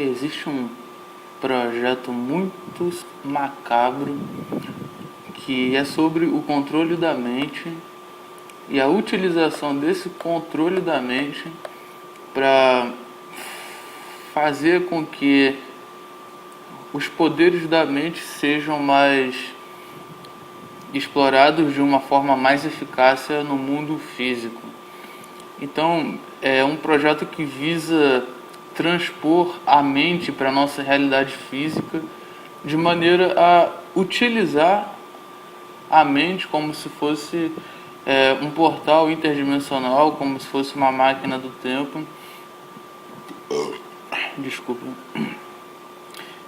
Existe um projeto muito macabro que é sobre o controle da mente e a utilização desse controle da mente para fazer com que os poderes da mente sejam mais explorados de uma forma mais eficaz no mundo físico. Então, é um projeto que visa transpor a mente para a nossa realidade física de maneira a utilizar a mente como se fosse um portal interdimensional, como se fosse uma máquina do tempo. Desculpa.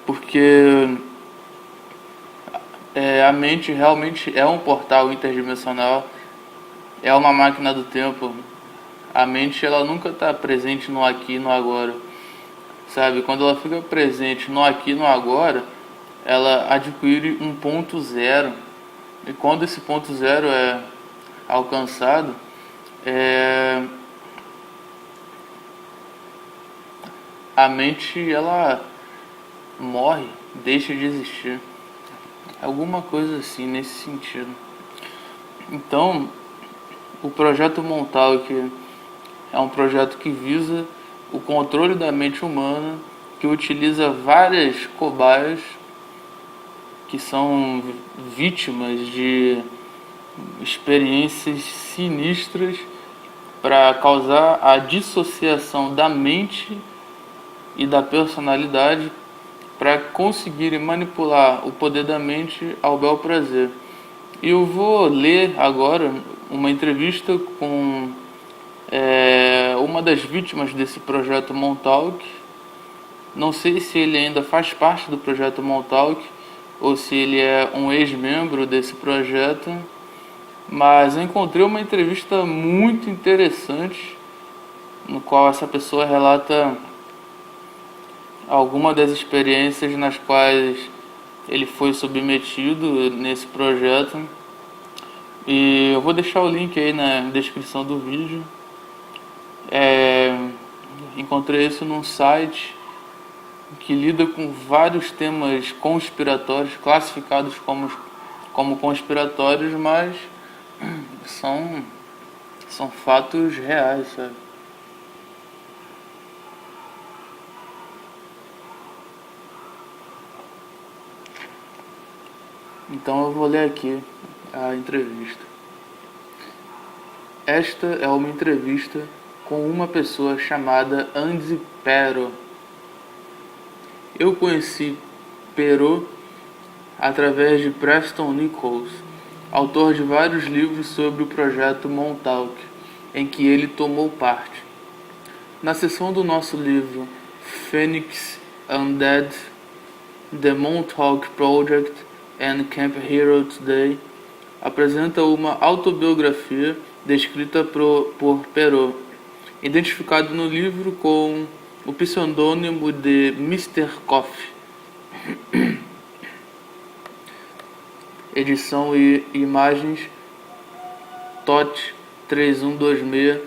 Porque a mente realmente é um portal interdimensional, é uma máquina do tempo. A mente ela nunca está presente no aqui e no agora, sabe? Quando ela fica presente no aqui e no agora, ela adquire um ponto zero. E quando esse ponto zero é alcançado, a mente ela morre, deixa de existir. Alguma coisa assim nesse sentido. Então, o projeto Montauk é um projeto que visa o controle da mente humana, que utiliza várias cobaias que são vítimas de experiências sinistras para causar a dissociação da mente e da personalidade para conseguirem manipular o poder da mente ao bel prazer. E eu vou ler agora uma entrevista com uma das vítimas desse projeto Montauk. Não sei se ele ainda faz parte do projeto Montauk ou se ele é um ex-membro desse projeto, mas eu encontrei uma entrevista muito interessante no qual essa pessoa relata algumas das experiências nas quais ele foi submetido nesse projeto. E eu vou deixar o link aí na descrição do vídeo. Encontrei isso num site que lida com vários temas conspiratórios, classificados como conspiratórios, mas são fatos reais, sabe? Então eu vou ler aqui a entrevista. Esta é uma entrevista com uma pessoa chamada Andy Pero. Eu conheci Pero através de Preston Nichols, autor de vários livros sobre o projeto Montauk, em que ele tomou parte. Na seção do nosso livro Phoenix Undead, The Montauk Project and Camp Hero Today, apresenta uma autobiografia descrita por Perot, identificado no livro com o pseudônimo de Mr. Coffee. Edição e imagens tot 3126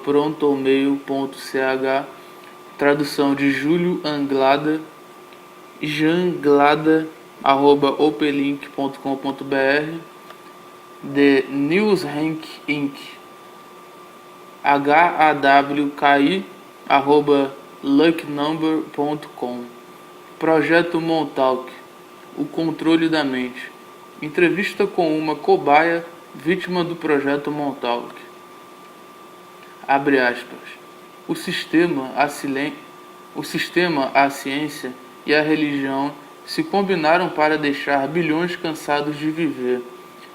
@prontomail.ch. Tradução de Júlio Anglada, janglada @opelink.com.br. The Newsrank Inc. HAWKI @lucknumber.com. Projeto Montauk, o controle da mente. Entrevista com uma cobaia vítima do projeto Montauk. Abre aspas. O sistema, a ciência e a religião se combinaram para deixar bilhões cansados de viver,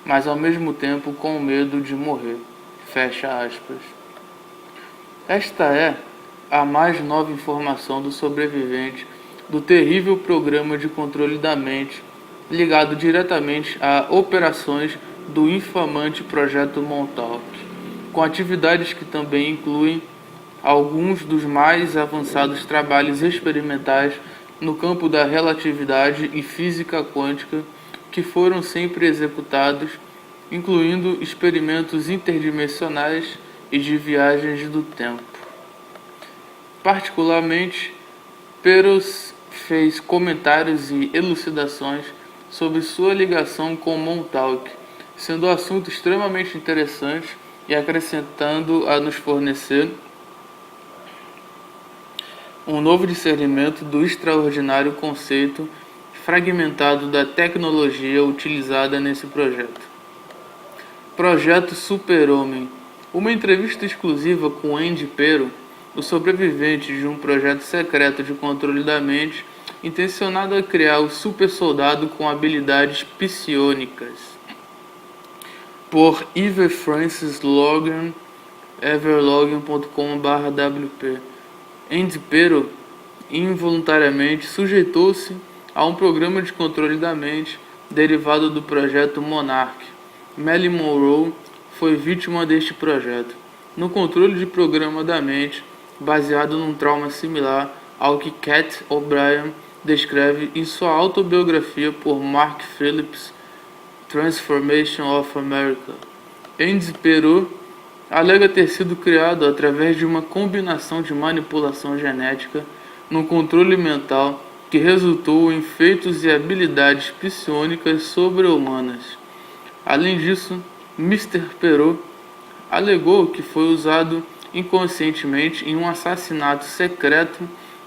mas ao mesmo tempo com medo de morrer. Fecha aspas. Esta é a mais nova informação do sobrevivente do terrível programa de controle da mente, ligado diretamente a operações do infamante Projeto Montauk, com atividades que também incluem alguns dos mais avançados trabalhos experimentais no campo da relatividade e física quântica que foram sempre executados, incluindo experimentos interdimensionais e de viagens do tempo. Particularmente, Peros fez comentários e elucidações sobre sua ligação com Montauk, sendo o assunto extremamente interessante e acrescentando a nos fornecer um novo discernimento do extraordinário conceito fragmentado da tecnologia utilizada nesse projeto. Projeto Super-Homem. Uma entrevista exclusiva com Andy Pero, o sobrevivente de um projeto secreto de controle da mente, intencionado a criar o super soldado com habilidades psionicas. Por Eve Francis Logan, everlogan.com/wp. Andy Pero involuntariamente sujeitou-se a um programa de controle da mente derivado do projeto Monarch. Marilyn Monroe foi vítima deste projeto, no controle de programa da mente, baseado num trauma similar ao que Cat O'Brien descreve em sua autobiografia por Mark Phillips, Transformation of America. Andy Pero alega ter sido criado através de uma combinação de manipulação genética no controle mental que resultou em feitos e habilidades psionicas sobre-humanas. Além disso, Mr. Pero alegou que foi usado inconscientemente em um assassinato secreto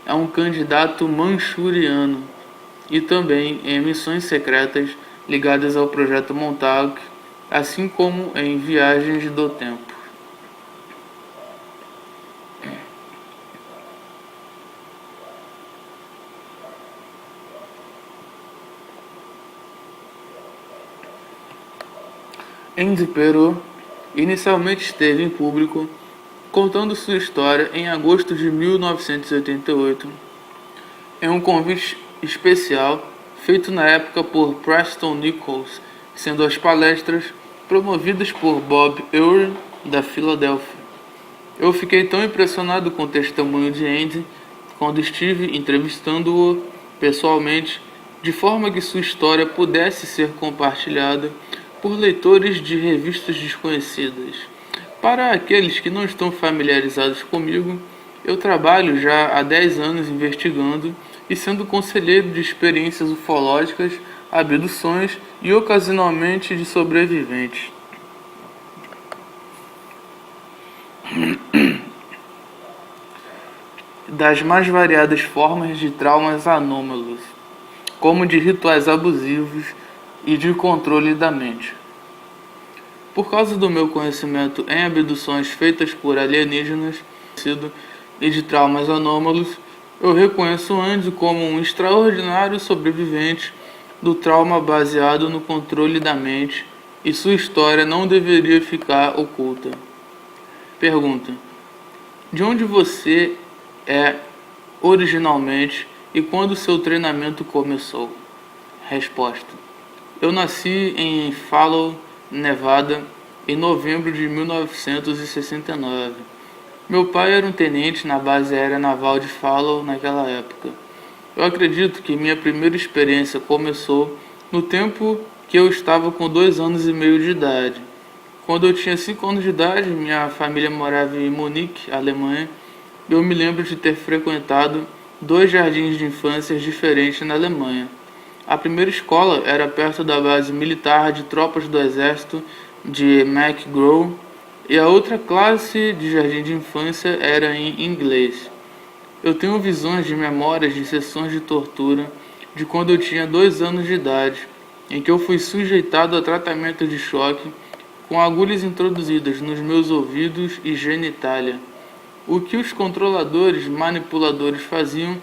a um candidato manchuriano e também em missões secretas ligadas ao projeto Montauk, assim como em viagens do tempo. Andy Pero inicialmente esteve em público contando sua história em agosto de 1988 em um convite especial feito na época por Preston Nichols, sendo as palestras promovidas por Bob Ewing da Filadélfia. Eu fiquei tão impressionado com o testemunho de Andy quando estive entrevistando-o pessoalmente, de forma que sua história pudesse ser compartilhada por leitores de revistas desconhecidas. Para aqueles que não estão familiarizados comigo, eu trabalho já há 10 anos investigando e sendo conselheiro de experiências ufológicas, abduções e ocasionalmente de sobreviventes. Das mais variadas formas de traumas anômalos, como de rituais abusivos e de controle da mente. Por causa do meu conhecimento em abduções feitas por alienígenas e de traumas anômalos, eu reconheço Andy como um extraordinário sobrevivente do trauma baseado no controle da mente, e sua história não deveria ficar oculta. Pergunta: de onde você é originalmente e quando seu treinamento começou? Resposta: eu nasci em Fallow, Nevada, em novembro de 1969. Meu pai era um tenente na base aérea naval de Fallow naquela época. Eu acredito que minha primeira experiência começou no tempo que eu estava com 2 anos e meio de idade. Quando eu tinha 5 anos de idade, minha família morava em Munique, Alemanha, e eu me lembro de ter frequentado 2 jardins de infância diferentes na Alemanha. A primeira escola era perto da base militar de tropas do exército de McGraw e a outra classe de jardim de infância era em inglês. Eu tenho visões de memórias de sessões de tortura de quando eu tinha 2 anos de idade, em que eu fui sujeitado a tratamento de choque com agulhas introduzidas nos meus ouvidos e genitália. O que os controladores manipuladores faziam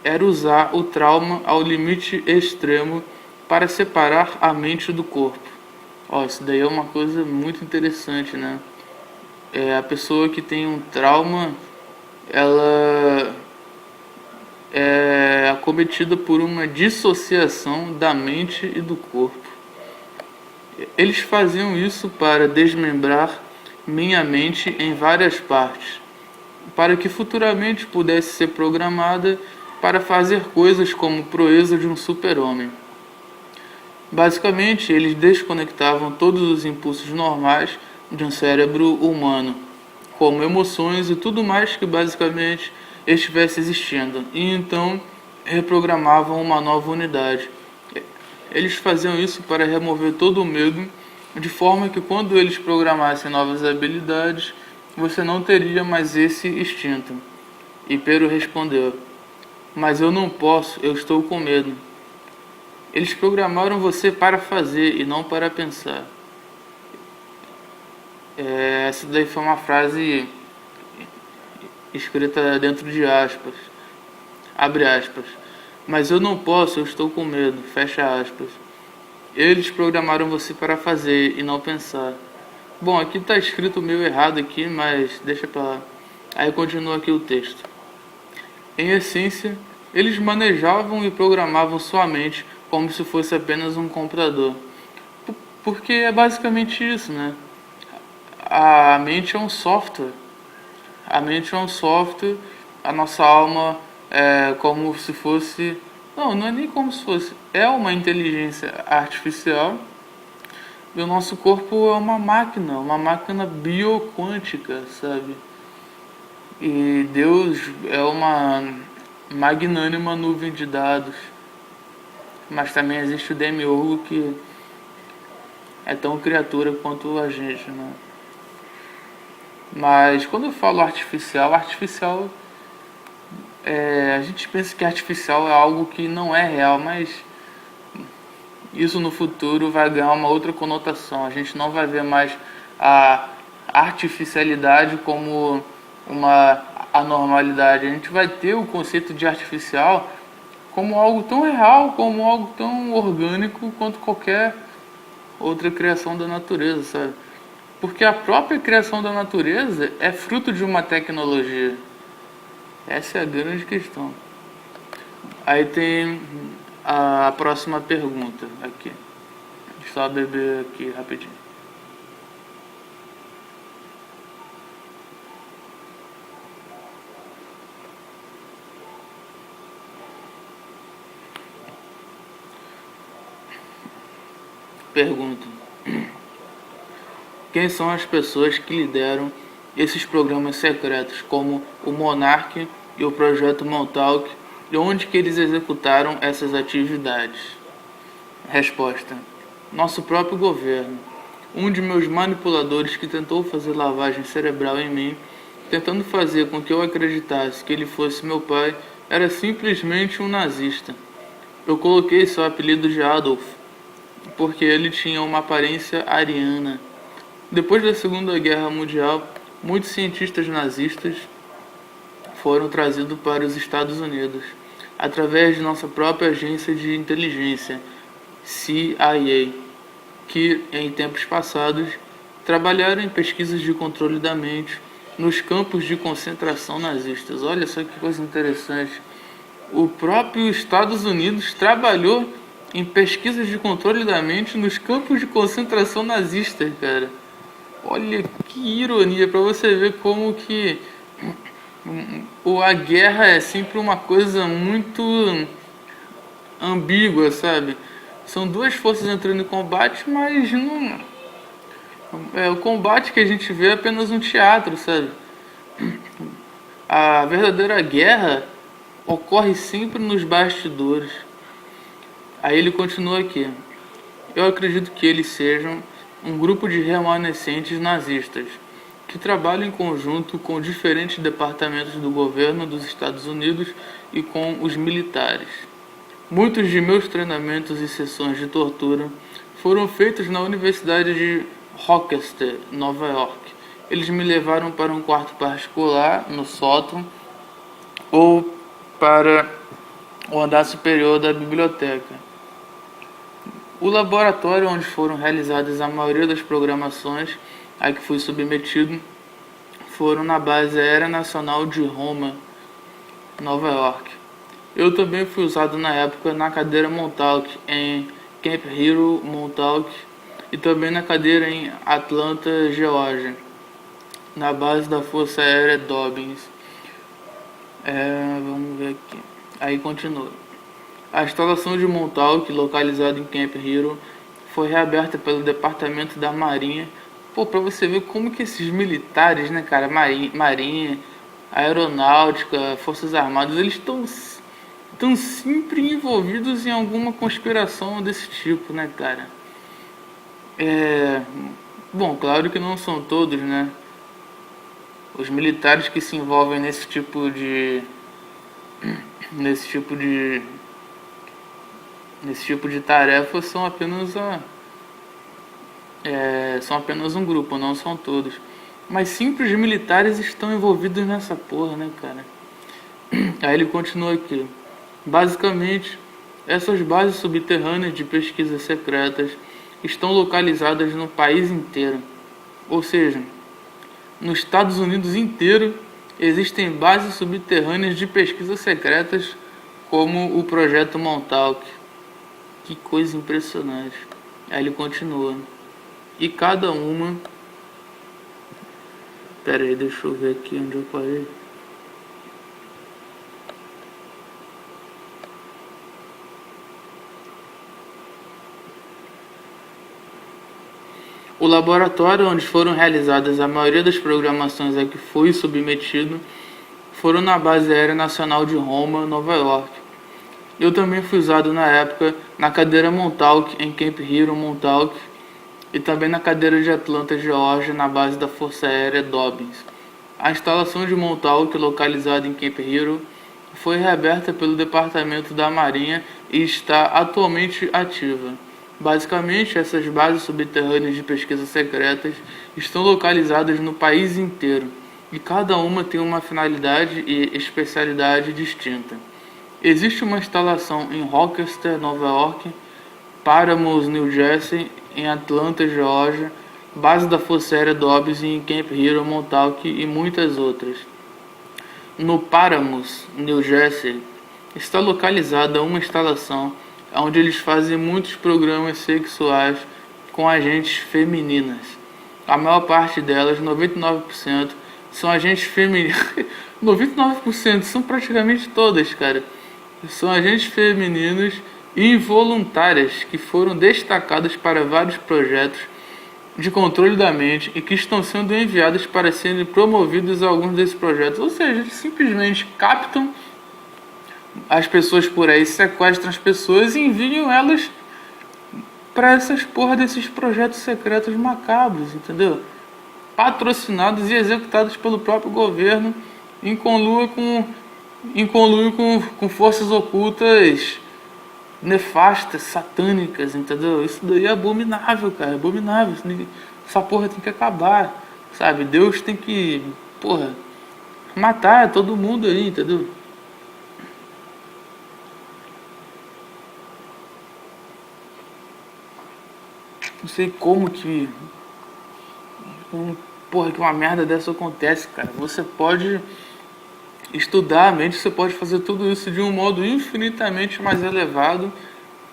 era usar o trauma ao limite extremo para separar a mente do corpo. Isso daí é uma coisa muito interessante, né? A pessoa que tem um trauma, ela é acometida por uma dissociação da mente e do corpo. Eles faziam isso para desmembrar minha mente em várias partes, para que futuramente pudesse ser programada para fazer coisas como proeza de um super-homem. Basicamente, eles desconectavam todos os impulsos normais de um cérebro humano, como emoções e tudo mais que basicamente estivesse existindo, e então reprogramavam uma nova unidade. Eles faziam isso para remover todo o medo, de forma que quando eles programassem novas habilidades, você não teria mais esse instinto. E Pero respondeu: mas eu não posso, eu estou com medo. Eles programaram você para fazer e não para pensar. Essa daí foi uma frase escrita dentro de aspas. Abre aspas. Mas eu não posso, eu estou com medo. Fecha aspas. Eles programaram você para fazer e não pensar. Bom, aqui está escrito meio errado aqui, mas deixa pra lá. Aí continua aqui o texto. Em essência, eles manejavam e programavam sua mente como se fosse apenas um computador. Porque é basicamente isso, né? A mente é um software. A mente é um software, a nossa alma é como se fosse... Não é nem como se fosse. É uma inteligência artificial. E o nosso corpo é uma máquina bioquântica, sabe? E Deus é uma magnânima nuvem de dados. Mas também existe o demiurgo que é tão criatura quanto a gente, né? Mas quando eu falo artificial, a gente pensa que artificial é algo que não é real, mas isso no futuro vai ganhar uma outra conotação. A gente não vai ver mais a artificialidade como uma anormalidade. A gente vai ter o conceito de artificial como algo tão real, como algo tão orgânico quanto qualquer outra criação da natureza, sabe? Porque a própria criação da natureza é fruto de uma tecnologia. Essa é a grande questão. Aí tem a próxima pergunta aqui. Deixa eu só beber aqui rapidinho. Pergunta: quem são as pessoas que lideram esses programas secretos, como o Monark e o Projeto Montauk, e onde que eles executaram essas atividades? Resposta: nosso próprio governo. Um de meus manipuladores que tentou fazer lavagem cerebral em mim, tentando fazer com que eu acreditasse que ele fosse meu pai, era simplesmente um nazista. Eu coloquei seu apelido de Adolf, porque ele tinha uma aparência ariana. Depois da Segunda Guerra Mundial, muitos cientistas nazistas foram trazidos para os Estados Unidos, através de nossa própria agência de inteligência, CIA, que, em tempos passados, trabalharam em pesquisas de controle da mente nos campos de concentração nazistas. Olha só que coisa interessante. O próprio Estados Unidos trabalhou em pesquisas de controle da mente nos campos de concentração nazistas, cara. Olha que ironia, para você ver como que a guerra é sempre uma coisa muito ambígua, sabe? São duas forças entrando em combate, mas não... o combate que a gente vê é apenas um teatro, sabe? A verdadeira guerra ocorre sempre nos bastidores. Aí ele continua aqui. Eu acredito que eles sejam um grupo de remanescentes nazistas que trabalham em conjunto com diferentes departamentos do governo dos Estados Unidos e com os militares. Muitos de meus treinamentos e sessões de tortura foram feitos na Universidade de Rochester, Nova York. Eles me levaram para um quarto particular no sótão ou para o andar superior da biblioteca. O laboratório onde foram realizadas a maioria das programações a que fui submetido foram na base aérea nacional de Roma, Nova York. Eu também fui usado na época na cadeira Montauk em Camp Hero, Montauk, e também na cadeira em Atlanta, Geórgia, na base da Força Aérea Dobbins. Vamos ver aqui. Aí continua. A instalação de Montauk, localizada em Camp Hero, foi reaberta pelo Departamento da Marinha. Pô, pra você ver como que esses militares, né, cara, Marinha, aeronáutica, forças armadas, eles estão sempre envolvidos em alguma conspiração desse tipo, né, cara? Bom, claro que não são todos, né? Os militares que se envolvem nesse tipo de nesse tipo de tarefa são apenas um grupo, não são todos. Mas simples militares estão envolvidos nessa porra, né, cara? Aí ele continua aqui. Basicamente, essas bases subterrâneas de pesquisas secretas estão localizadas no país inteiro. Ou seja, nos Estados Unidos inteiro existem bases subterrâneas de pesquisas secretas como o Projeto Montauk. Que coisa impressionante. Aí ele continua. E cada uma... Pera aí, deixa eu ver aqui onde eu parei. O laboratório onde foram realizadas a maioria das programações a que fui submetido foram na Base Aérea Nacional de Roma, Nova York. Eu também fui usado na época na cadeira Montauk em Camp Hero, Montauk, e também na cadeira de Atlanta, Geórgia, na base da Força Aérea Dobbins. A instalação de Montauk, localizada em Camp Hero, foi reaberta pelo Departamento da Marinha e está atualmente ativa. Basicamente, essas bases subterrâneas de pesquisa secretas estão localizadas no país inteiro, e cada uma tem uma finalidade e especialidade distinta. Existe uma instalação em Rochester, Nova York, Paramus, New Jersey, em Atlanta, Geórgia, base da Força Aérea Dobbs em Camp Hero, Montauk e muitas outras. No Paramus, New Jersey, está localizada uma instalação onde eles fazem muitos programas sexuais com agentes femininas. A maior parte delas, 99%, são agentes femininos. 99% são praticamente todas, cara. São agentes femininos involuntárias que foram destacadas para vários projetos de controle da mente e que estão sendo enviadas para serem promovidos a alguns desses projetos. Ou seja, eles simplesmente captam as pessoas por aí, sequestram as pessoas e enviam elas para essas porra desses projetos secretos macabros, entendeu? Patrocinados e executados pelo próprio governo em conluio com forças ocultas nefastas, satânicas, entendeu? Isso daí é abominável, cara, é abominável. Essa porra tem que acabar, sabe? Deus tem que, porra, matar todo mundo aí, entendeu? Não sei porra, que uma merda dessa acontece, cara. Você pode estudar a mente, você pode fazer tudo isso de um modo infinitamente mais elevado,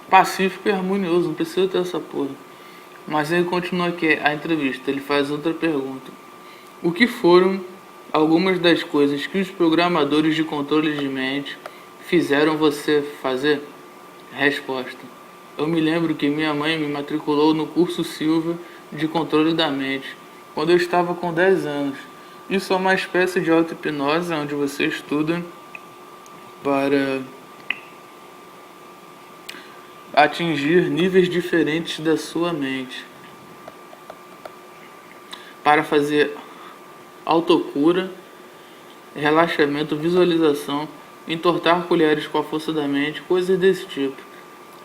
pacífico e harmonioso. Não precisa ter essa porra. Mas ele continua aqui a entrevista. Ele faz outra pergunta. O que foram algumas das coisas que os programadores de controle de mente fizeram você fazer? Resposta. Eu me lembro que minha mãe me matriculou no curso Silva de controle da mente quando eu estava com 10 anos. Isso é uma espécie de auto-hipnose onde você estuda para atingir níveis diferentes da sua mente, para fazer autocura, relaxamento, visualização, entortar colheres com a força da mente, coisas desse tipo.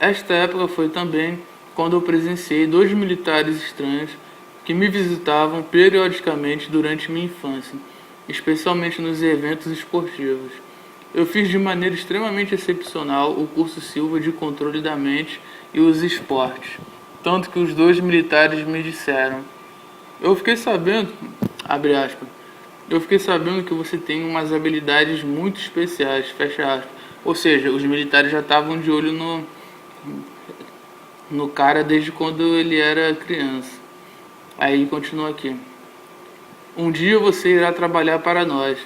Esta época foi também quando eu presenciei 2 militares estranhos que me visitavam periodicamente durante minha infância, especialmente nos eventos esportivos. Eu fiz de maneira extremamente excepcional o curso Silva de controle da mente e os esportes, tanto que os 2 militares me disseram: eu fiquei sabendo, abre aspas, eu fiquei sabendo que você tem umas habilidades muito especiais, fecha aspas. Ou seja, os militares já estavam de olho no cara desde quando ele era criança. Aí continua aqui. Um dia você irá trabalhar para nós.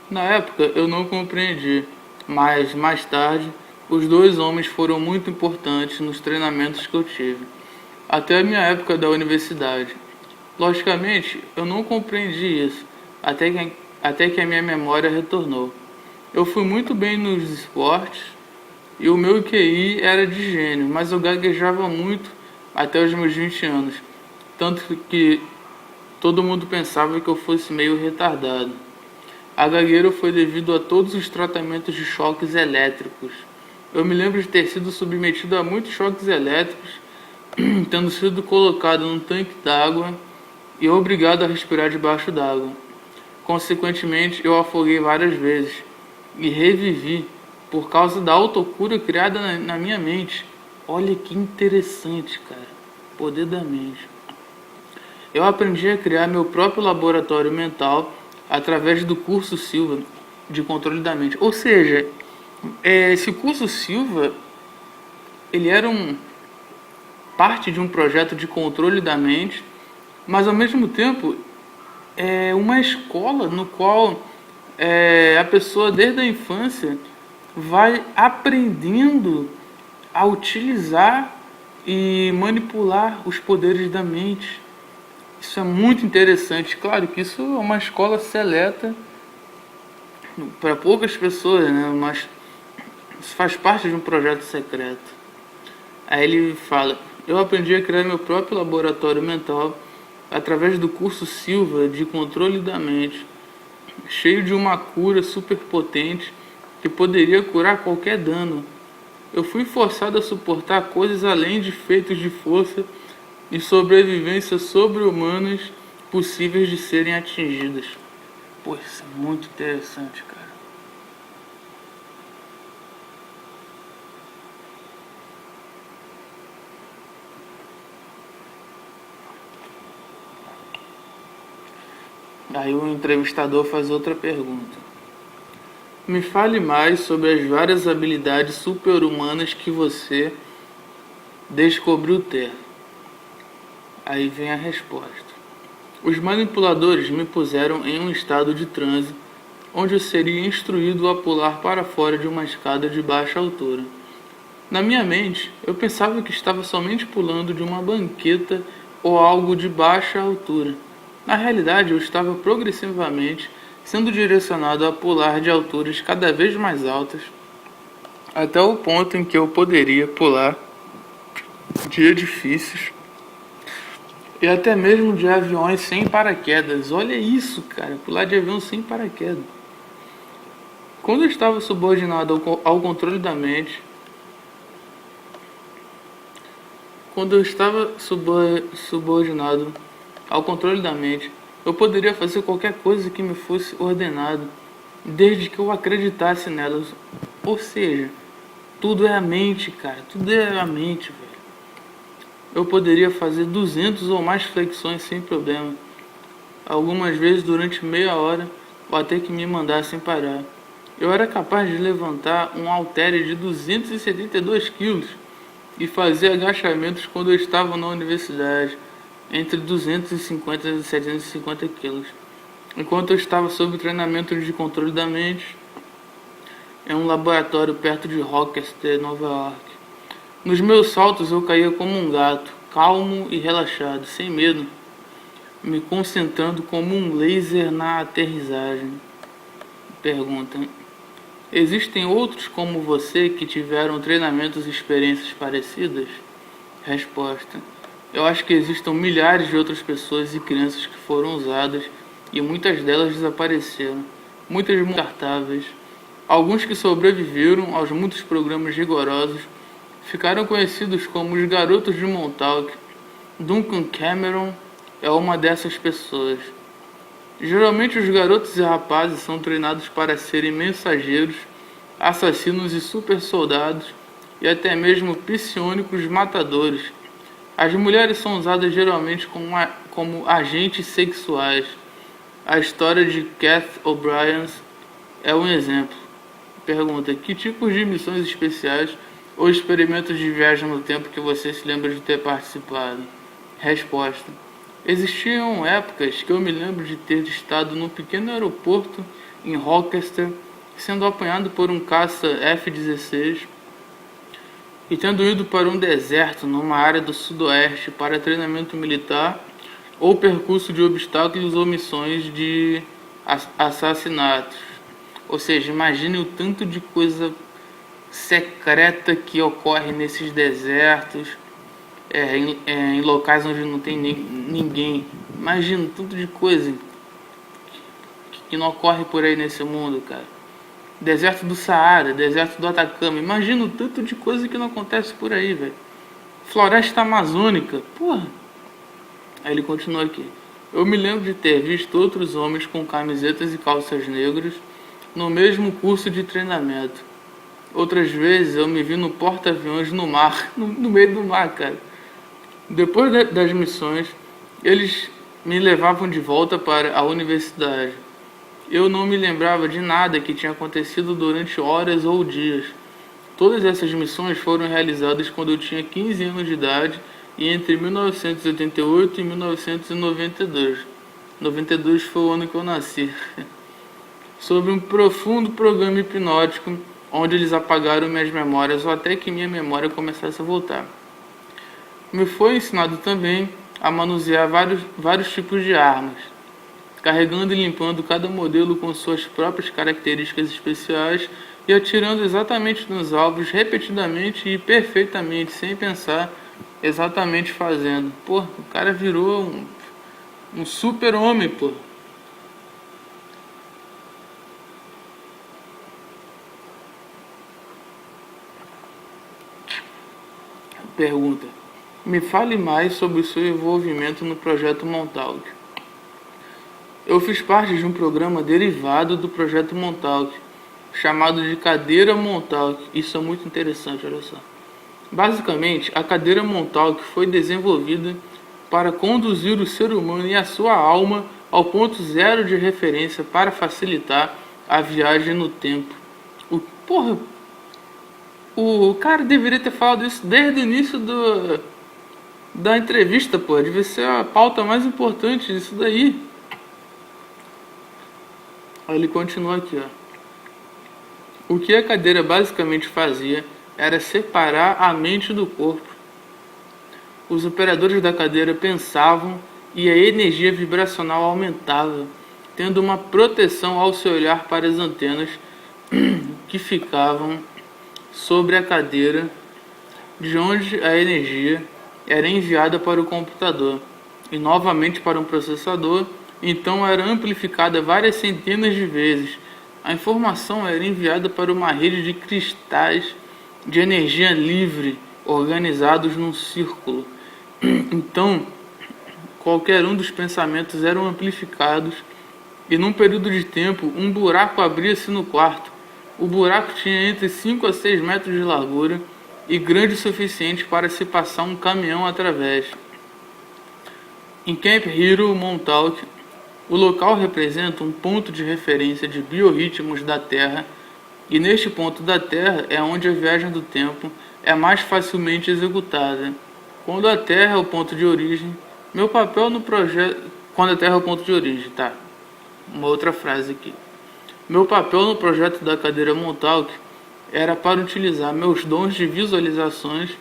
Na época eu não compreendi, mas mais tarde os 2 homens foram muito importantes nos treinamentos que eu tive, até a minha época da universidade. Logicamente eu não compreendi isso, até que a minha memória retornou. Eu fui muito bem nos esportes e o meu QI era de gênio, mas eu gaguejava muito até os meus 20 anos, tanto que todo mundo pensava que eu fosse meio retardado. A gagueira foi devido a todos os tratamentos de choques elétricos. Eu me lembro de ter sido submetido a muitos choques elétricos, tendo sido colocado num tanque d'água e obrigado a respirar debaixo d'água. Consequentemente, eu afoguei várias vezes e revivi por causa da autocura criada na minha mente. Olha que interessante, cara. Poder da mente. Eu aprendi a criar meu próprio laboratório mental através do curso Silva de controle da mente. Ou seja, esse curso Silva, ele era parte de um projeto de controle da mente, mas ao mesmo tempo é uma escola no qual a pessoa desde a infância vai aprendendo a utilizar e manipular os poderes da mente. Isso é muito interessante. Claro que isso é uma escola seleta para poucas pessoas, né? Mas isso faz parte de um projeto secreto. Aí ele fala: eu aprendi a criar meu próprio laboratório mental através do curso Silva de controle da mente, cheio de uma cura super potente que poderia curar qualquer dano. Eu fui forçado a suportar coisas além de feitos de força e sobrevivência sobre-humanas possíveis de serem atingidas. Pô, isso é muito interessante, cara. Aí o entrevistador faz outra pergunta. Me fale mais sobre as várias habilidades super-humanas que você descobriu ter. Aí vem a resposta. Os manipuladores me puseram em um estado de transe, onde eu seria instruído a pular para fora de uma escada de baixa altura. Na minha mente, eu pensava que estava somente pulando de uma banqueta ou algo de baixa altura. Na realidade, eu estava progressivamente sendo direcionado a pular de alturas cada vez mais altas, até o ponto em que eu poderia pular de edifícios e até mesmo de aviões sem paraquedas. Olha isso, cara, pular de avião sem paraquedas. Quando eu estava subordinado ao controle da mente, subordinado ao controle da mente, eu poderia fazer qualquer coisa que me fosse ordenado, desde que eu acreditasse nelas. Ou seja, tudo é a mente, cara, tudo é a mente, velho. Eu poderia fazer 200 ou mais flexões sem problema, algumas vezes durante meia hora, ou até que me mandassem parar. Eu era capaz de levantar um haltere de 272 quilos e fazer agachamentos quando eu estava na universidade, entre 250 e 750 quilos. Enquanto eu estava sob treinamento de controle da mente, em um laboratório perto de Rochester, Nova York. Nos meus saltos eu caía como um gato, calmo e relaxado, sem medo, me concentrando como um laser na aterrissagem. Pergunta: existem outros como você que tiveram treinamentos e experiências parecidas? Resposta: eu acho que existam milhares de outras pessoas e crianças que foram usadas e muitas delas desapareceram, muitas descartáveis. Alguns que sobreviveram aos muitos programas rigorosos ficaram conhecidos como os garotos de Montauk. Duncan Cameron é uma dessas pessoas. Geralmente os garotos e rapazes são treinados para serem mensageiros, assassinos e super soldados e até mesmo psionicos matadores. As mulheres são usadas geralmente como agentes sexuais. A história de Kath O'Brien é um exemplo. Pergunta: que tipos de missões especiais ou experimentos de viagem no tempo que você se lembra de ter participado? Resposta: existiam épocas que eu me lembro de ter estado num pequeno aeroporto em Rochester, sendo apanhado por um caça F-16 e tendo ido para um deserto numa área do sudoeste para treinamento militar ou percurso de obstáculos ou missões de assassinatos. Ou seja, imagine o tanto de coisa secreta que ocorre nesses desertos, em locais onde não tem ninguém. Imagina o tanto de coisa que não ocorre por aí nesse mundo, cara. Deserto do Saara, deserto do Atacama. Imagina o tanto de coisa que não acontece por aí, velho. Floresta amazônica, porra. Aí ele continua aqui. Eu me lembro de ter visto outros homens com camisetas e calças negras no mesmo curso de treinamento. Outras vezes eu me vi no porta-aviões no mar, no meio do mar, cara. Depois das missões, eles me levavam de volta para a universidade. Eu não me lembrava de nada que tinha acontecido durante horas ou dias. Todas essas missões foram realizadas quando eu tinha 15 anos de idade e entre 1988 e 1992. 92 foi o ano que eu nasci. Sobre um profundo programa hipnótico onde eles apagaram minhas memórias ou até que minha memória começasse a voltar. Me foi ensinado também a manusear vários tipos de armas, carregando e limpando cada modelo com suas próprias características especiais e atirando exatamente nos alvos repetidamente e perfeitamente, sem pensar, exatamente fazendo. Pô, o cara virou um super-homem, pô. Pergunta. Me fale mais sobre o seu envolvimento no projeto Montauk. Eu fiz parte de um programa derivado do projeto Montauk, chamado de Cadeira Montauk. Isso é muito interessante, olha só. Basicamente, a cadeira Montauk foi desenvolvida para conduzir o ser humano e a sua alma ao ponto zero de referência para facilitar a viagem no tempo. O cara deveria ter falado isso desde o início da entrevista, pô. Devia ser a pauta mais importante disso daí. Aí ele continua aqui, ó. O que a cadeira basicamente fazia era separar a mente do corpo. Os operadores da cadeira pensavam e a energia vibracional aumentava, tendo uma proteção ao se olhar para as antenas que ficavam sobre a cadeira, de onde a energia era enviada para o computador e novamente para um processador, então era amplificada várias centenas de vezes. A informação era enviada para uma rede de cristais de energia livre organizados num círculo. Então, qualquer um dos pensamentos eram amplificados e num período de tempo um buraco abria-se no quarto. O buraco tinha entre 5 a 6 metros de largura e grande o suficiente para se passar um caminhão através. Em Camp Hero, Montauk, o local representa um ponto de referência de biorritmos da Terra, e neste ponto da Terra é onde a viagem do tempo é mais facilmente executada. Quando a Terra é o ponto de origem, meu papel no projeto... Quando a Terra é o ponto de origem, tá? Uma outra frase aqui. Meu papel no projeto da cadeira Montauk era para utilizar meus dons de visualizações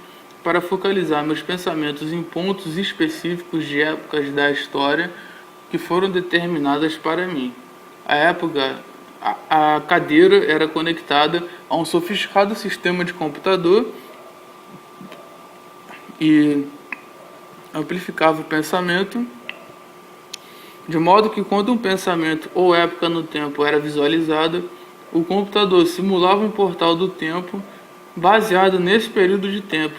para focalizar meus pensamentos em pontos específicos de épocas da história que foram determinadas para mim. A cadeira era conectada a um sofisticado sistema de computador e amplificava o pensamento, de modo que quando um pensamento ou época no tempo era visualizada, o computador simulava um portal do tempo baseado nesse período de tempo.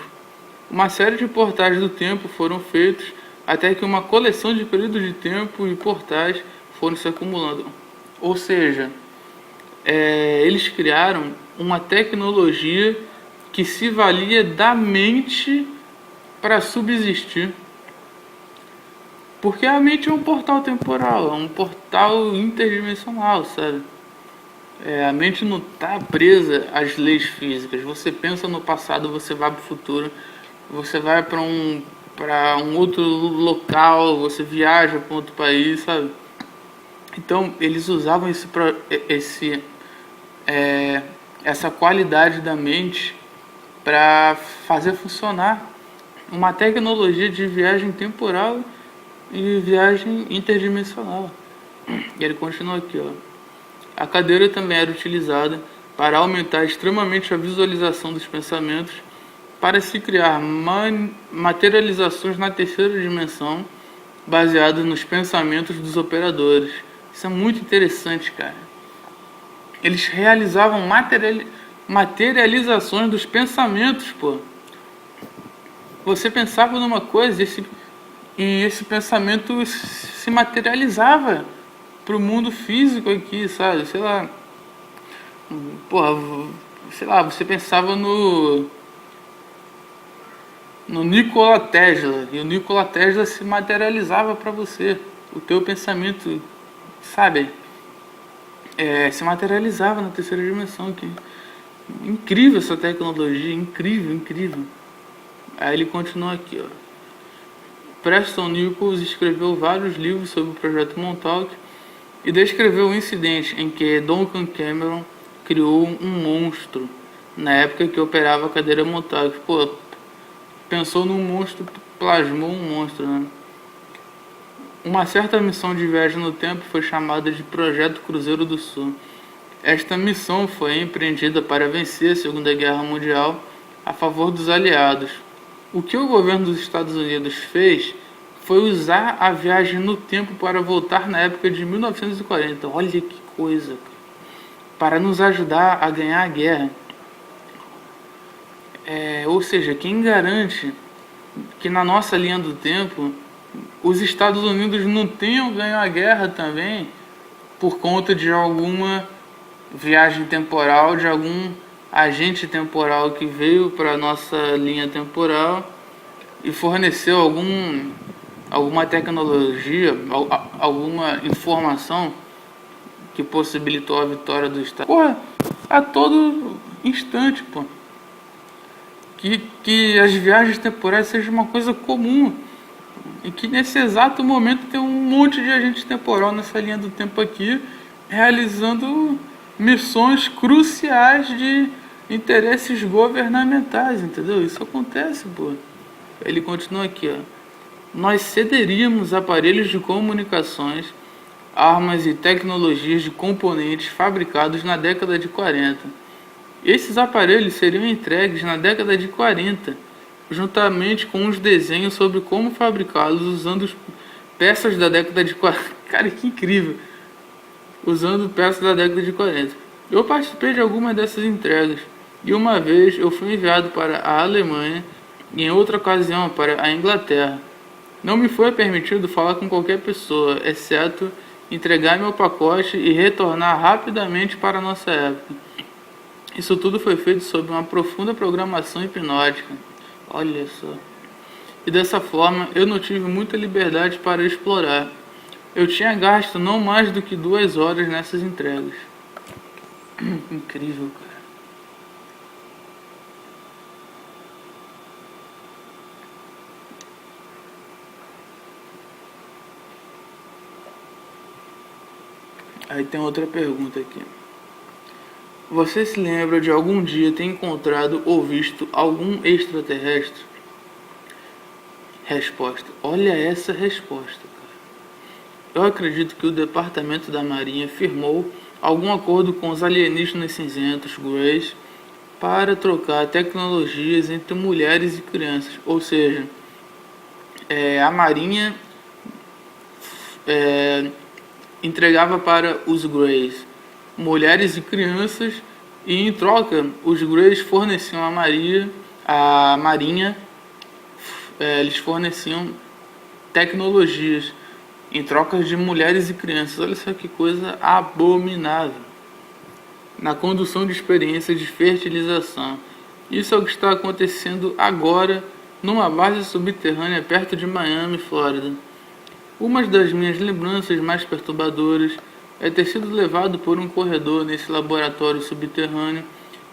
Uma série de portais do tempo foram feitos até que uma coleção de períodos de tempo e portais foram se acumulando. Ou seja, eles criaram uma tecnologia que se valia da mente para subsistir. Porque a mente é um portal temporal, é um portal interdimensional, sabe? A mente não está presa às leis físicas. Você pensa no passado, você vai para o futuro, você vai para um outro local, você viaja para outro país, sabe? Então eles usavam essa qualidade da mente para fazer funcionar uma tecnologia de viagem temporal e viagem interdimensional. E ele continua aqui, ó. A cadeira também era utilizada para aumentar extremamente a visualização dos pensamentos, para se criar materializações na terceira dimensão, baseadas nos pensamentos dos operadores. Isso é muito interessante, cara. Eles realizavam materializações dos pensamentos, pô. Você pensava numa coisa e esse pensamento se materializava pro mundo físico aqui, sabe? Sei lá. Porra, sei lá, você pensava no Nikola Tesla, e o Nikola Tesla se materializava para você. O teu pensamento, sabe? Se materializava na terceira dimensão. Que incrível essa tecnologia, incrível, incrível. Aí ele continua aqui, ó. Preston Nichols escreveu vários livros sobre o projeto Montauk e descreveu o incidente em que Duncan Cameron criou um monstro na época que operava a cadeira Montauk. Pô, pensou num monstro, plasmou um monstro, né? Uma certa missão de viagem no tempo foi chamada de Projeto Cruzeiro do Sul. Esta missão foi empreendida para vencer a Segunda Guerra Mundial a favor dos aliados. O que o governo dos Estados Unidos fez foi usar a viagem no tempo para voltar na época de 1940. Olha que coisa! Para nos ajudar a ganhar a guerra. Ou seja, quem garante que na nossa linha do tempo os Estados Unidos não tenham ganho a guerra também por conta de alguma viagem temporal, de algum agente temporal que veio para a nossa linha temporal e forneceu alguma tecnologia, alguma informação que possibilitou a vitória do Estado. Porra, a todo instante, pô. Que as viagens temporais sejam uma coisa comum e que nesse exato momento tem um monte de agente temporal nessa linha do tempo aqui realizando missões cruciais de interesses governamentais, entendeu? Isso acontece, pô. Ele continua aqui, ó. Nós cederíamos aparelhos de comunicações, armas e tecnologias de componentes fabricados na década de 40. Esses aparelhos seriam entregues na década de 40, juntamente com os desenhos sobre como fabricá-los usando peças da década de 40. Cara, que incrível! Usando peças da década de 40. Eu participei de algumas dessas entregas, e uma vez eu fui enviado para a Alemanha e em outra ocasião para a Inglaterra. Não me foi permitido falar com qualquer pessoa, exceto entregar meu pacote e retornar rapidamente para a nossa época. Isso tudo foi feito sob uma profunda programação hipnótica. Olha só. E dessa forma, eu não tive muita liberdade para explorar. Eu tinha gasto não mais do que 2 horas nessas entregas. Incrível, cara. Aí tem outra pergunta aqui. Você se lembra de algum dia ter encontrado ou visto algum extraterrestre? Resposta. Olha essa resposta, cara. Eu acredito que o Departamento da Marinha firmou algum acordo com os alienígenas cinzentos, Greys, para trocar tecnologias entre mulheres e crianças. Ou seja, a Marinha entregava para os Greys mulheres e crianças, e em troca os Greys forneciam a Marinha, eles forneciam tecnologias em troca de mulheres e crianças. Olha só que coisa abominável. Na condução de experiências de fertilização. Isso é o que está acontecendo agora numa base subterrânea perto de Miami, Flórida. Uma das minhas lembranças mais perturbadoras é ter sido levado por um corredor nesse laboratório subterrâneo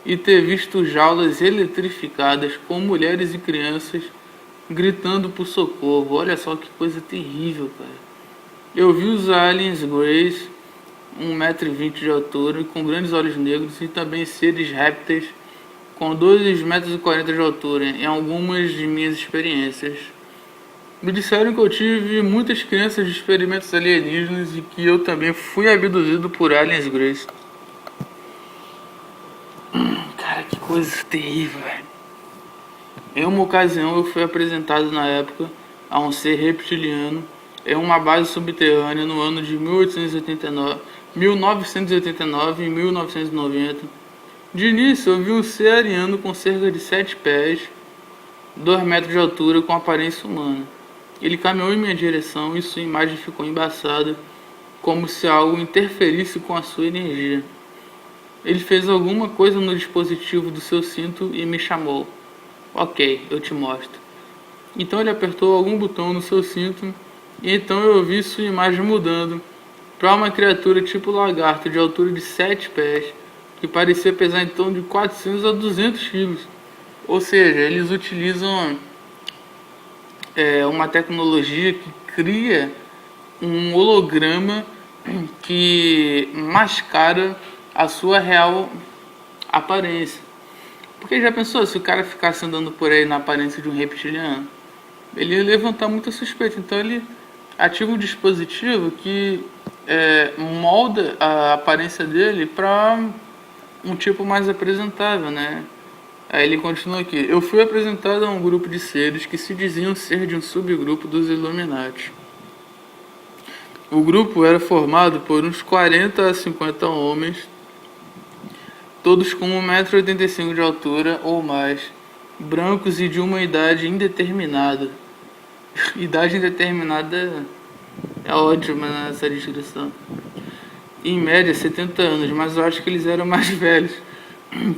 e ter visto jaulas eletrificadas com mulheres e crianças gritando por socorro. Olha só que coisa terrível, cara. Eu vi os aliens Greys, 1,20 m de altura e com grandes olhos negros, e também seres répteis com 2,40 m de altura em algumas de minhas experiências. Me disseram que eu tive muitas crianças de experimentos alienígenas e que eu também fui abduzido por aliens Grace. Cara, que coisa terrível, velho. Em uma ocasião eu fui apresentado na época a um ser reptiliano em uma base subterrânea no ano de 1889, 1989 e 1990. De início eu vi um ser ariano com cerca de 7 pés, 2 metros de altura com aparência humana. Ele caminhou em minha direção e sua imagem ficou embaçada, como se algo interferisse com a sua energia. Ele fez alguma coisa no dispositivo do seu cinto e me chamou. Ok, eu te mostro. Então ele apertou algum botão no seu cinto e então eu vi sua imagem mudando para uma criatura tipo lagarto de altura de 7 pés, que parecia pesar em torno de 400 a 200 quilos. Ou seja, eles utilizam uma tecnologia que cria um holograma que mascara a sua real aparência. Porque já pensou se o cara ficasse andando por aí na aparência de um reptiliano? Ele ia levantar muita suspeita. Então ele ativa um dispositivo que molda a aparência dele para um tipo mais apresentável, né? Aí ele continua aqui. Eu fui apresentado a um grupo de seres que se diziam ser de um subgrupo dos Illuminati. O grupo era formado por uns 40 a 50 homens, todos com 1,85 m de altura ou mais, brancos e de uma idade indeterminada. Idade indeterminada é ótima nessa descrição. Em média 70 anos, mas eu acho que eles eram mais velhos,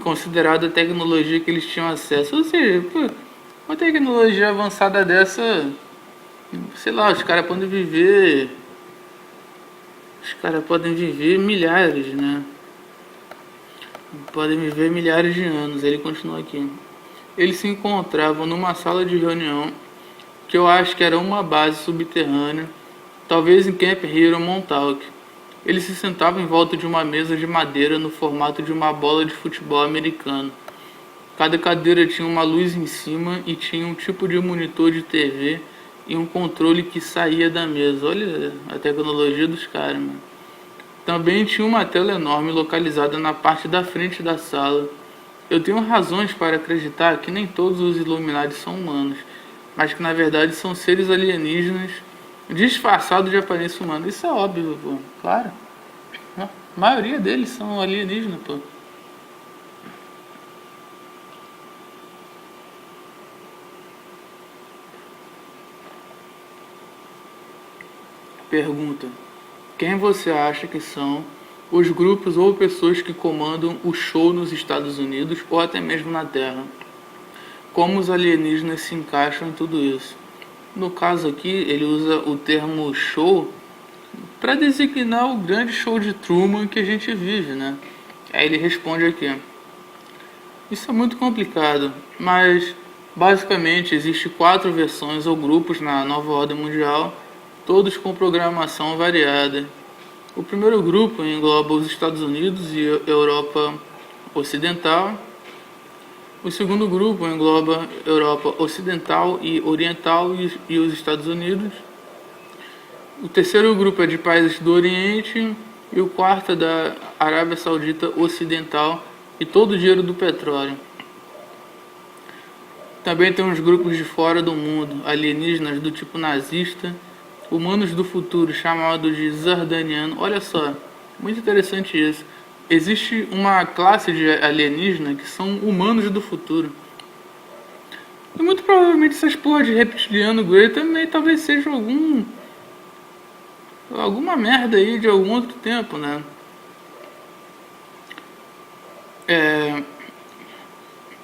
considerado a tecnologia que eles tinham acesso. Ou seja, uma tecnologia avançada dessa, sei lá, os caras podem viver milhares, né? Podem viver milhares de anos. Ele continua aqui. Eles se encontravam numa sala de reunião que eu acho que era uma base subterrânea, talvez em Camp Hero Montauk. Eles se sentavam em volta de uma mesa de madeira no formato de uma bola de futebol americano. Cada cadeira tinha uma luz em cima e tinha um tipo de monitor de TV e um controle que saía da mesa. Olha a tecnologia dos caras, mano. Também tinha uma tela enorme localizada na parte da frente da sala. Eu tenho razões para acreditar que nem todos os Illuminati são humanos, mas que na verdade são seres alienígenas disfarçados de aparência humana. Isso é óbvio, pô. Claro. A maioria deles são alienígenas, pô. Pergunta: quem você acha que são os grupos ou pessoas que comandam o show nos Estados Unidos ou até mesmo na Terra? Como os alienígenas se encaixam em tudo isso? No caso aqui, ele usa o termo show para designar o grande show de Truman que a gente vive, né? Aí ele responde aqui: isso é muito complicado, mas basicamente existe 4 versões ou grupos na nova ordem mundial, todos com programação variada. O primeiro grupo engloba os Estados Unidos e Europa Ocidental. O segundo grupo engloba Europa Ocidental e Oriental e os Estados Unidos. O terceiro grupo é de países do Oriente e o quarto é da Arábia Saudita Ocidental e todo o dinheiro do petróleo. Também tem uns grupos de fora do mundo, alienígenas do tipo nazista, humanos do futuro chamados de Zardaniano. Olha só, muito interessante isso. Existe uma classe de alienígena que são humanos do futuro. E muito provavelmente essas porra de reptiliano grey também talvez seja alguma merda aí de algum outro tempo, né?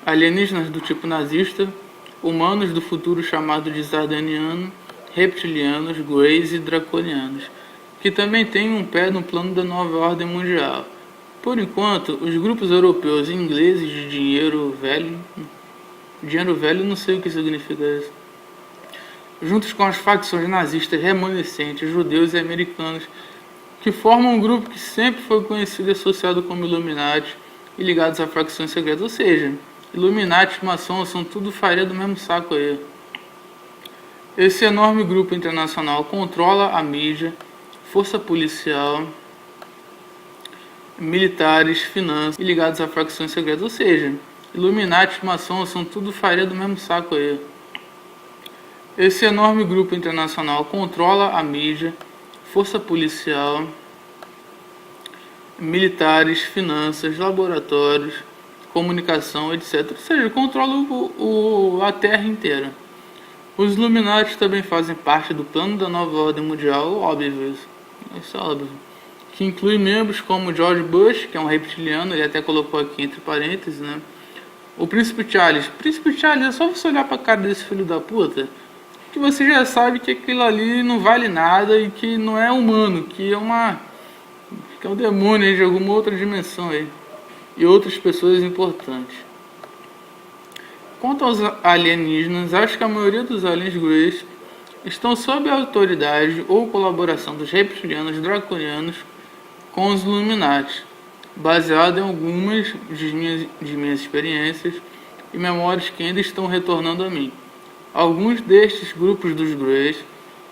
Alienígenas do tipo nazista, humanos do futuro chamados de Zardaniano, reptilianos, greys e draconianos, que também têm um pé no plano da nova ordem mundial. Por enquanto, os grupos europeus e ingleses de dinheiro velho, não sei o que significa isso, juntos com as facções nazistas remanescentes, judeus e americanos, que formam um grupo que sempre foi conhecido e associado como Illuminati e ligados a facções secretas. Ou seja, Illuminati e maçom são tudo farinha do mesmo saco aí. Esse enorme grupo internacional controla a mídia, força policial, militares, finanças e ligados a facções secretas. Ou seja, Illuminati, maçom, são tudo farinha do mesmo saco aí. Esse enorme grupo internacional controla a mídia, força policial, militares, finanças, laboratórios, comunicação, etc. Ou seja, controla a Terra inteira. Os Illuminati também fazem parte do plano da nova ordem mundial, óbvio isso é óbvio, que inclui membros como George Bush, que é um reptiliano, ele até colocou aqui entre parênteses, né? O Príncipe Charles. Príncipe Charles, é só você olhar pra cara desse filho da puta, que você já sabe que aquilo ali não vale nada e que não é humano, que é um demônio aí de alguma outra dimensão aí. E outras pessoas importantes. Quanto aos alienígenas, acho que a maioria dos aliens greys estão sob a autoridade ou colaboração dos reptilianos draconianos com os Illuminati, baseado em algumas de minhas experiências e memórias que ainda estão retornando a mim. Alguns destes grupos dos Greys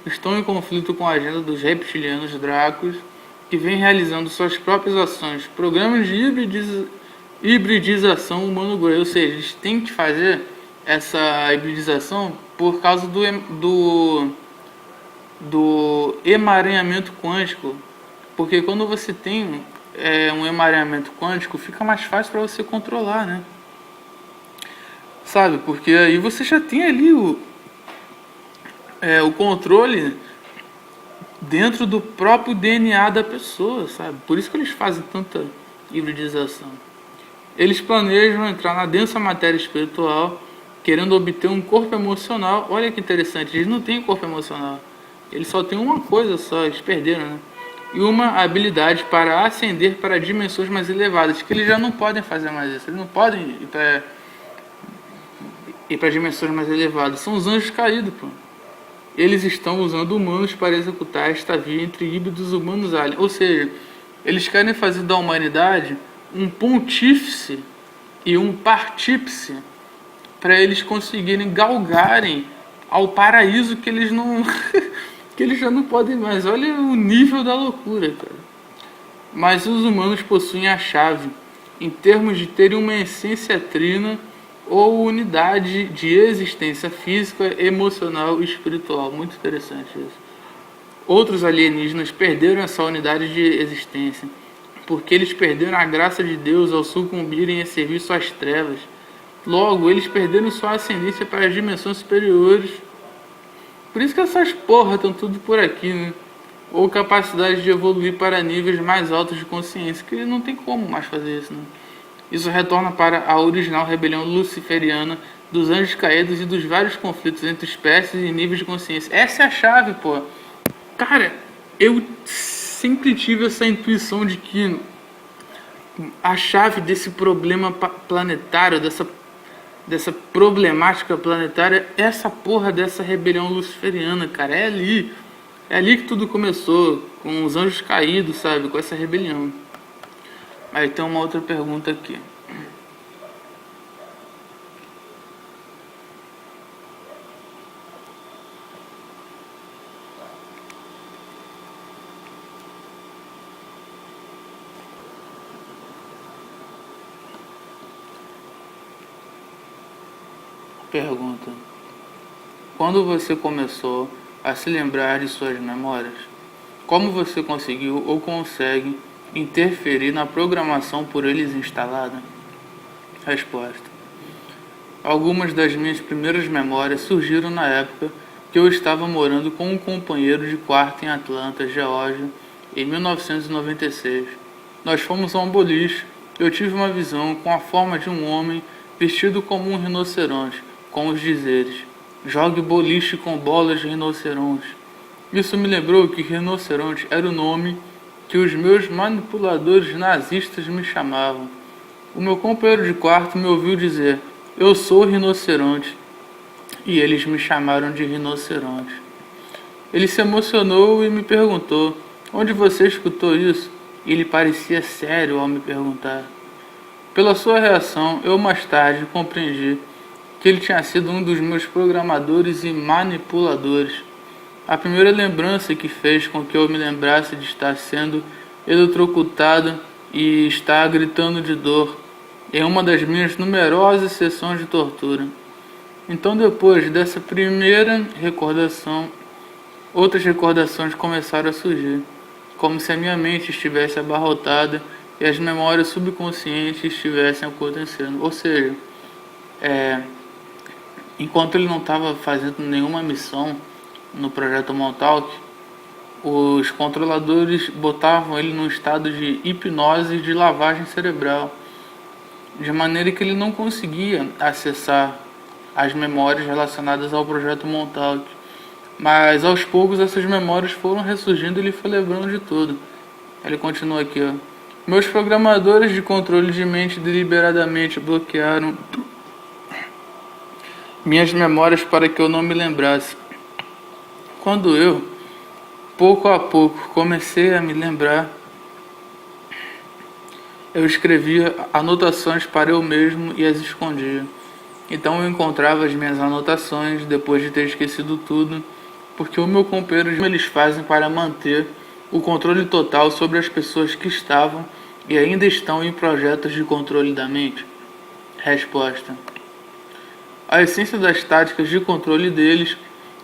estão em conflito com a agenda dos reptilianos dracos, que vêm realizando suas próprias ações, programas de hibridização humano-grey, ou seja, eles têm que fazer essa hibridização por causa do emaranhamento quântico, porque quando você tem um emaranhamento quântico, fica mais fácil para você controlar, né? Sabe, porque aí você já tem ali o controle dentro do próprio DNA da pessoa, sabe? Por isso que eles fazem tanta hibridização. Eles planejam entrar na densa matéria espiritual, querendo obter um corpo emocional. Olha que interessante, eles não têm corpo emocional. Eles só têm uma coisa só, eles perderam, né? E uma habilidade para ascender para dimensões mais elevadas, que eles já não podem fazer mais isso. Eles não podem ir para dimensões mais elevadas. São os anjos caídos, pô. Eles estão usando humanos para executar esta via entre híbridos humanos aliens. Ou seja, eles querem fazer da humanidade um pontífice e um partípice para eles conseguirem galgarem ao paraíso que eles não que eles já não podem mais. Olha o nível da loucura, cara. Mas os humanos possuem a chave em termos de terem uma essência trina ou unidade de existência física, emocional e espiritual. Muito interessante isso. Outros alienígenas perderam essa unidade de existência, porque eles perderam a graça de Deus ao sucumbirem a serviço às trevas. Logo, eles perderam sua ascendência para as dimensões superiores. Por isso que essas porra estão tudo por aqui, né? Ou capacidade de evoluir para níveis mais altos de consciência, que não tem como mais fazer isso, né? Isso retorna para a original rebelião luciferiana dos anjos caídos e dos vários conflitos entre espécies e níveis de consciência. Essa é a chave, pô. Cara, eu sempre tive essa intuição de que a chave desse problema planetário, dessa problemática planetária, é essa porra dessa rebelião luciferiana, cara. É ali que tudo começou, com os anjos caídos, sabe, com essa rebelião. Aí tem uma outra pergunta aqui. Pergunta: quando você começou a se lembrar de suas memórias, como você conseguiu ou consegue interferir na programação por eles instalada? Resposta: algumas das minhas primeiras memórias surgiram na época que eu estava morando com um companheiro de quarto em Atlanta, Geórgia, em 1996. Nós fomos a um boliche. Eu tive uma visão com a forma de um homem vestido como um rinoceronte, com os dizeres: jogue boliche com bolas de rinoceronte. Isso me lembrou que rinoceronte era o nome que os meus manipuladores nazistas me chamavam. O meu companheiro de quarto me ouviu dizer: eu sou rinoceronte. E eles me chamaram de rinoceronte. Ele se emocionou e me perguntou: onde você escutou isso? E ele parecia sério ao me perguntar. Pela sua reação, eu mais tarde compreendi que ele tinha sido um dos meus programadores e manipuladores. A primeira lembrança que fez com que eu me lembrasse de estar sendo eletrocutado e estar gritando de dor em uma das minhas numerosas sessões de tortura. Então, depois dessa primeira recordação, outras recordações começaram a surgir, como se a minha mente estivesse abarrotada e as memórias subconscientes estivessem acontecendo. Ou seja, enquanto ele não estava fazendo nenhuma missão no projeto Montauk, os controladores botavam ele num estado de hipnose e de lavagem cerebral, de maneira que ele não conseguia acessar as memórias relacionadas ao projeto Montauk. Mas aos poucos essas memórias foram ressurgindo e ele foi lembrando de tudo. Ele continua aqui, ó. Meus programadores de controle de mente deliberadamente bloquearam minhas memórias para que eu não me lembrasse. Quando eu, pouco a pouco, comecei a me lembrar, eu escrevia anotações para eu mesmo e as escondia. Então eu encontrava as minhas anotações depois de ter esquecido tudo, porque o meu companheiro eles fazem para manter o controle total sobre as pessoas que estavam e ainda estão em projetos de controle da mente? Resposta: a essência das táticas de controle deles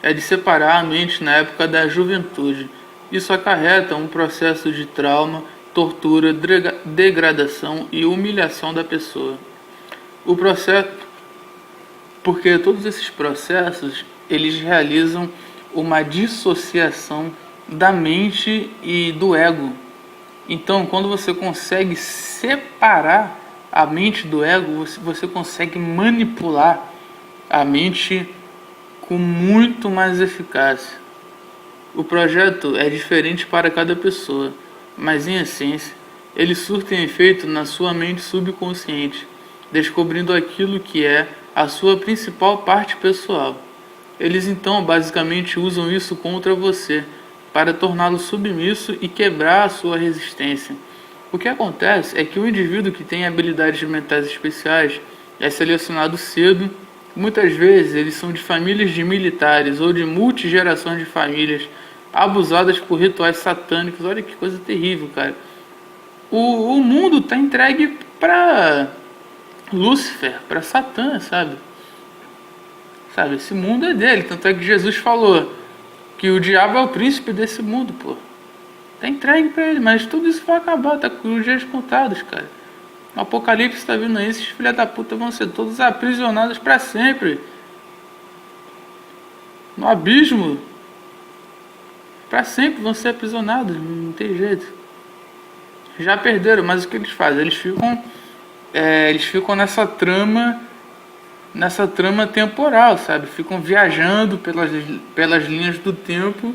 é de separar a mente na época da juventude. Isso acarreta um processo de trauma, tortura, degradação e humilhação da pessoa. O processo, porque todos esses processos eles realizam uma dissociação da mente e do ego. Então, quando você consegue separar a mente do ego, você consegue manipular a mente com muito mais eficácia. O projeto é diferente para cada pessoa, mas em essência, ele surte efeito na sua mente subconsciente, descobrindo aquilo que é a sua principal parte pessoal. Eles então basicamente usam isso contra você, para torná-lo submisso e quebrar a sua resistência. O que acontece é que o indivíduo que tem habilidades mentais especiais é selecionado cedo. Muitas vezes eles são de famílias de militares ou de multigerações de famílias abusadas por rituais satânicos. Olha que coisa terrível, cara. O mundo está entregue para Lúcifer, para Satã, sabe? Esse mundo é dele. Tanto é que Jesus falou que o diabo é o príncipe desse mundo, pô. Tá entregue pra ele, mas tudo isso vai acabar, tá com os dias contados, cara. O apocalipse tá vindo aí, esses filha da puta vão ser todos aprisionados pra sempre. No abismo. Pra sempre vão ser aprisionados, não tem jeito. Já perderam, mas o que eles fazem? Eles ficam nessa trama temporal, sabe? Ficam viajando pelas linhas do tempo,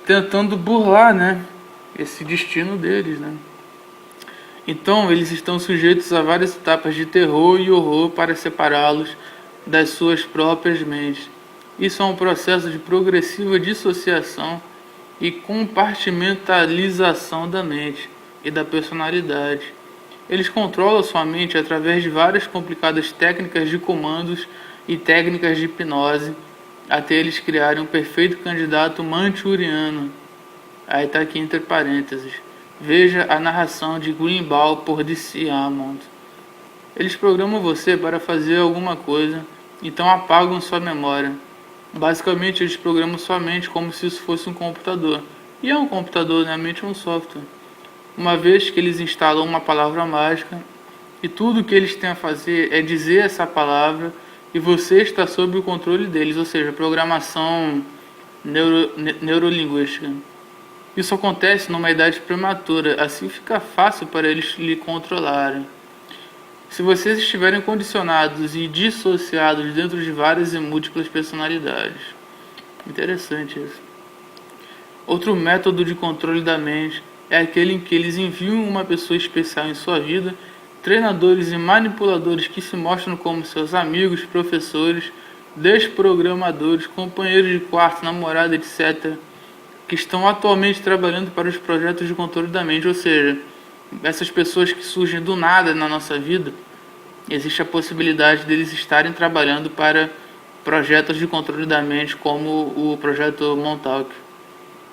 tentando burlar, né? Esse destino deles, né? Então, eles estão sujeitos a várias etapas de terror e horror para separá-los das suas próprias mentes. Isso é um processo de progressiva dissociação e compartimentalização da mente e da personalidade. Eles controlam sua mente através de várias complicadas técnicas de comandos e técnicas de hipnose, até eles criarem um perfeito candidato manchuriano. Aí está aqui entre parênteses. Veja a narração de Greenbaum por D.C. Hammond. Eles programam você para fazer alguma coisa, então apagam sua memória. Basicamente, eles programam sua mente como se isso fosse um computador. E é um computador, né? A mente é um software. Uma vez que eles instalam uma palavra mágica, e tudo o que eles têm a fazer é dizer essa palavra, e você está sob o controle deles, ou seja, programação neurolinguística. Isso acontece numa idade prematura, assim fica fácil para eles lhe controlarem. Se vocês estiverem condicionados e dissociados dentro de várias e múltiplas personalidades. Interessante isso. Outro método de controle da mente é aquele em que eles enviam uma pessoa especial em sua vida, treinadores e manipuladores que se mostram como seus amigos, professores, desprogramadores, companheiros de quarto, namorada, etc., que estão atualmente trabalhando para os projetos de controle da mente. Ou seja, essas pessoas que surgem do nada na nossa vida, existe a possibilidade deles estarem trabalhando para projetos de controle da mente, como o projeto Montauk.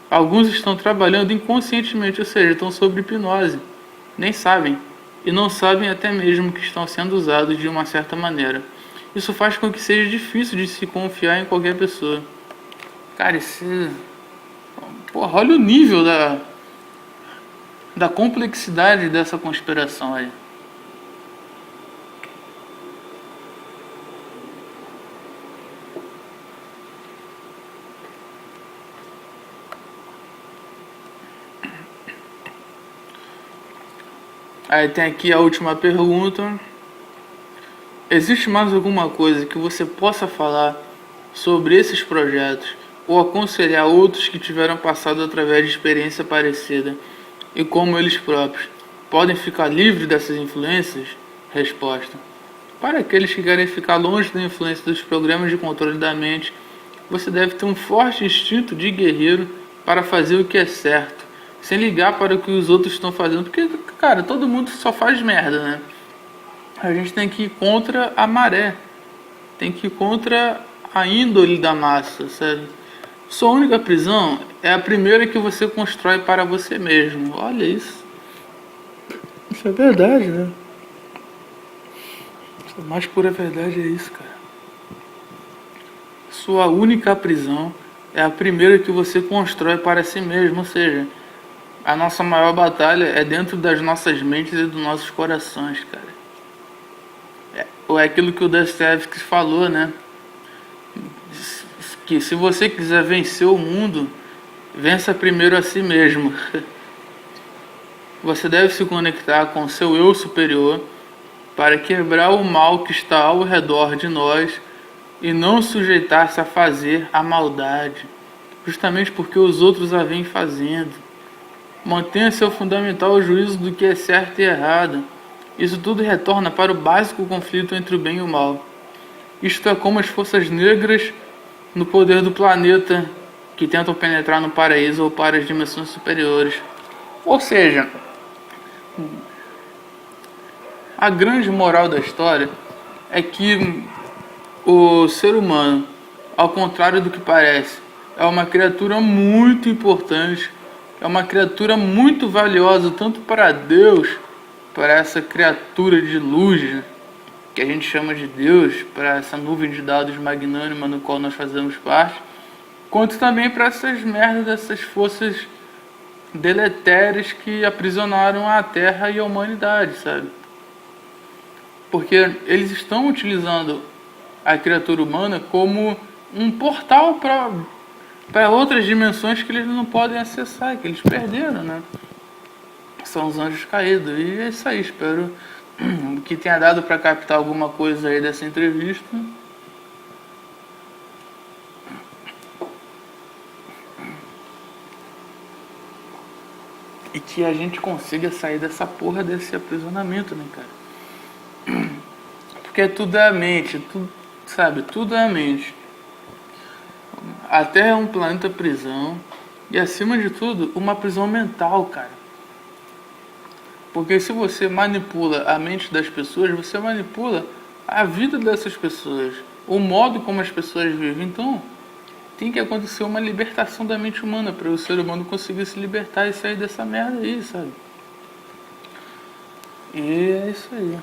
Alguns estão trabalhando inconscientemente, ou seja, estão sob hipnose, nem sabem, e não sabem até mesmo que estão sendo usados de uma certa maneira. Isso faz com que seja difícil de se confiar em qualquer pessoa. Cara, isso... Porra, olha o nível da complexidade dessa conspiração aí. Aí tem aqui a última pergunta. Existe mais alguma coisa que você possa falar sobre esses projetos ou aconselhar outros que tiveram passado através de experiência parecida e como eles próprios podem ficar livres dessas influências? Resposta: para aqueles que querem ficar longe da influência dos programas de controle da mente, você deve ter um forte instinto de guerreiro para fazer o que é certo, sem ligar para o que os outros estão fazendo, porque, cara, todo mundo só faz merda, né? A gente tem que ir contra a maré, tem que ir contra a índole da massa, sabe? Sua única prisão é a primeira que você constrói para você mesmo. Olha isso. Isso é verdade, né? A mais pura verdade é isso, cara. Sua única prisão é a primeira que você constrói para si mesmo, ou seja, a nossa maior batalha é dentro das nossas mentes e dos nossos corações, cara. É aquilo que o Dostoiévski falou, né? Que se você quiser vencer o mundo, vença primeiro a si mesmo. Você deve se conectar com seu eu superior para quebrar o mal que está ao redor de nós e não sujeitar-se a fazer a maldade, justamente porque os outros a vêm fazendo. Mantenha seu fundamental juízo do que é certo e errado. Isso tudo retorna para o básico conflito entre o bem e o mal. Isto é como as forças negras no poder do planeta que tentam penetrar no paraíso ou para as dimensões superiores. Ou seja, a grande moral da história é que o ser humano, ao contrário do que parece, é uma criatura muito importante, é uma criatura muito valiosa, tanto para Deus, para essa criatura de luz, que a gente chama de Deus, para essa nuvem de dados magnânima no qual nós fazemos parte, quanto também para essas merdas, essas forças deletérias que aprisionaram a Terra e a humanidade, sabe? Porque eles estão utilizando a criatura humana como um portal para outras dimensões que eles não podem acessar, que eles perderam, né? São os anjos caídos. E é isso aí, espero que tenha dado para captar alguma coisa aí dessa entrevista. E que a gente consiga sair dessa porra desse aprisionamento, né, cara? Porque tudo é a mente, tudo, sabe? Tudo é a mente. A Terra é um planeta prisão. E acima de tudo, uma prisão mental, cara. Porque se você manipula a mente das pessoas, você manipula a vida dessas pessoas, o modo como as pessoas vivem. Então, tem que acontecer uma libertação da mente humana para o ser humano conseguir se libertar e sair dessa merda aí, sabe? E é isso aí.